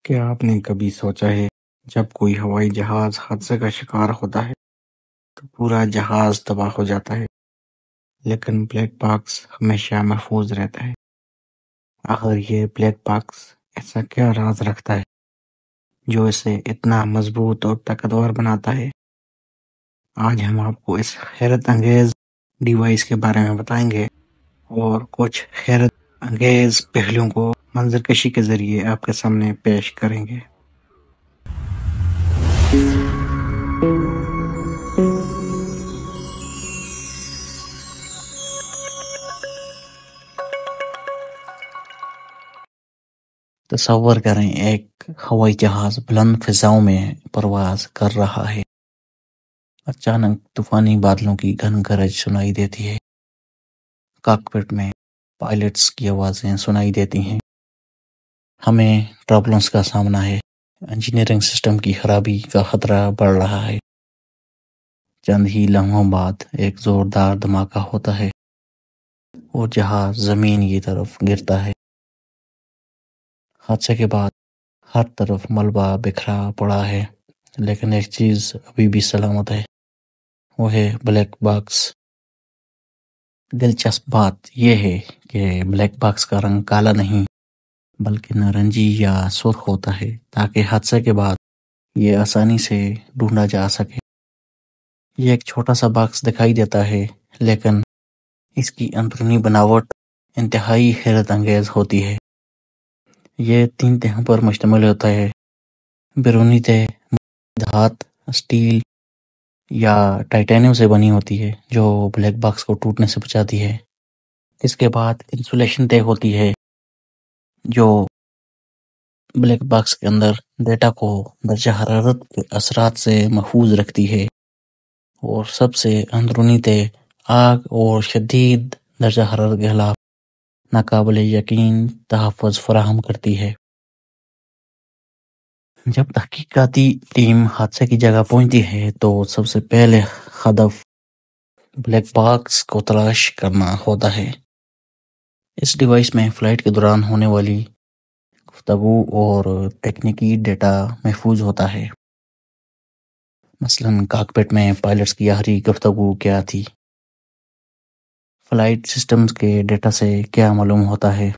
کیا آپ نے کبھی سوچا ہے جب کوئی ہوائی جہاز حادثے کا شکار ہوتا ہے تو پورا جہاز تباہ ہو جاتا ہے، لیکن بلیک باکس ہمیشہ محفوظ رہتا ہے؟ آخر یہ بلیک باکس ایسا کیا راز رکھتا ہے جو اسے اتنا مضبوط اور طاقتور بناتا ہے؟ آج ہم آپ کو اس حیرت انگیز ڈیوائس کے بارے میں بتائیں گے اور کچھ حیرت انگیز پہلوؤں کو منظر کشی کے ذریعے آپ کے سامنے پیش کریں گے۔ تصور کریں ایک ہوائی جہاز بلند فضاؤں میں پرواز کر رہا ہے۔ اچانک طوفانی بادلوں کی گھن گرج سنائی دیتی ہے۔ کاکپٹ میں پائلٹس کی آوازیں سنائی دیتی ہیں۔ ہمیں پرابلمز کا سامنا ہے۔ انجینئرنگ سسٹم کی خرابی کا خطرہ بڑھ رہا ہے۔ چند ہی لمحوں بعد ایک زوردار دھماکہ ہوتا ہے اور جہاز زمین کی طرف گرتا ہے۔ حادثے کے بعد ہر طرف ملبہ بکھرا پڑا ہے، لیکن ایک چیز ابھی بھی سلامت ہے، وہ ہے بلیک باکس۔ دلچسپ بات یہ ہے کہ بلیک باکس کا رنگ کالا نہیں بلکہ نارنجی یا سرخ ہوتا ہے تاکہ حادثے کے بعد یہ آسانی سے ڈھونڈا جا سکے۔ یہ ایک چھوٹا سا باکس دکھائی دیتا ہے، لیکن اس کی اندرونی بناوٹ انتہائی حیرت انگیز ہوتی ہے۔ یہ 3 تہوں پر مشتمل ہوتا ہے۔ بیرونی تہہ دھات، اسٹیل یا ٹائٹینیم سے بنی ہوتی ہے جو بلیک باکس کو ٹوٹنے سے بچاتی ہے۔ اس کے بعد انسولیشن تہہ ہوتی ہے جو بلیک باکس کے اندر ڈیٹا کو درجہ حرارت کے اثرات سے محفوظ رکھتی ہے، اور سب سے اندرونی تہہ آگ اور شدید درجہ حرارت کے خلاف ناقابل یقین تحفظ فراہم کرتی ہے۔ جب تحقیقاتی ٹیم حادثے کی جگہ پہنچتی ہے تو سب سے پہلے ہدف بلیک باکس کو تلاش کرنا ہوتا ہے۔ اس ڈیوائس میں فلائٹ کے دوران ہونے والی گفتگو اور تکنیکی ڈیٹا محفوظ ہوتا ہے۔ مثلاً کاکپٹ میں پائلٹس کی آخری گفتگو کیا تھی، فلائٹ سسٹمز کے ڈیٹا سے کیا معلوم ہوتا ہے۔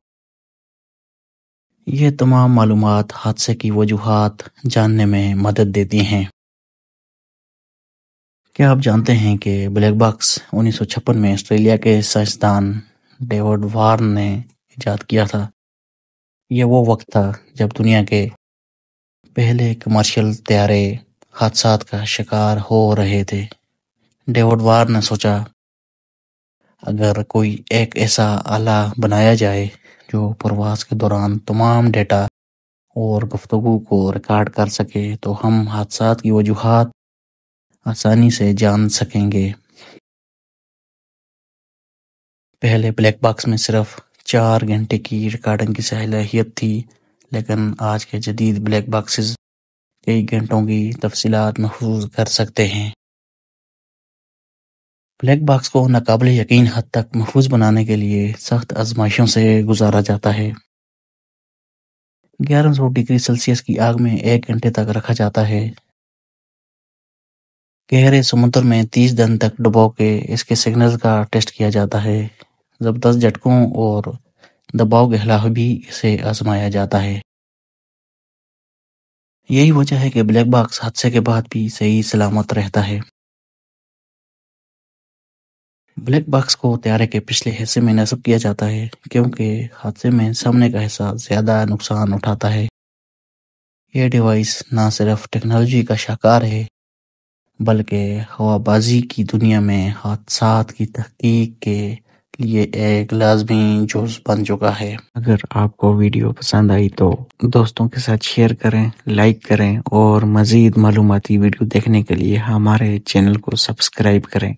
یہ تمام معلومات حادثے کی وجوہات جاننے میں مدد دیتی ہیں۔ کیا آپ جانتے ہیں کہ بلیک باکس 1956 میں آسٹریلیا کے سائنسدان ڈیوڈ وارن نے ایجاد کیا تھا؟ یہ وہ وقت تھا جب دنیا کے پہلے کمرشل طیارے حادثات کا شکار ہو رہے تھے۔ ڈیوڈ وارن نے سوچا، اگر کوئی ایک ایسا آلہ بنایا جائے جو پرواز کے دوران تمام ڈیٹا اور گفتگو کو ریکارڈ کر سکے تو ہم حادثات کی وجوہات آسانی سے جان سکیں گے۔ پہلے بلیک باکس میں صرف 4 گھنٹے کی ریکارڈنگ کی صلاحیت تھی، لیکن آج کے جدید بلیک باکسز کئی گھنٹوں کی تفصیلات محفوظ کر سکتے ہیں۔ بلیک باکس کو ناقابل یقین حد تک محفوظ بنانے کے لیے سخت آزمائشوں سے گزارا جاتا ہے۔ 1100 ڈگری سیلسیس کی آگ میں 1 گھنٹے تک رکھا جاتا ہے۔ گہرے سمندر میں 30 دن تک ڈبو کے اس کے سگنل کا ٹیسٹ کیا جاتا ہے۔ زبردست جھٹکوں اور دباؤ کے خلاف بھی اسے آزمایا جاتا ہے۔ یہی وجہ ہے کہ بلیک باکس حادثے کے بعد بھی صحیح سلامت رہتا ہے۔ بلیک باکس کو طیارے کے پچھلے حصے میں نصب کیا جاتا ہے کیونکہ حادثے میں سامنے کا حصہ زیادہ نقصان اٹھاتا ہے۔ یہ ڈیوائس نہ صرف ٹیکنالوجی کا شاہکار ہے بلکہ ہوا بازی کی دنیا میں حادثات کی تحقیق کے لیے ایک لازمی جز بن چکا ہے۔ اگر آپ کو ویڈیو پسند آئی تو دوستوں کے ساتھ شیئر کریں، لائک کریں اور مزید معلوماتی ویڈیو دیکھنے کے لیے ہمارے چینل کو سبسکرائب کریں۔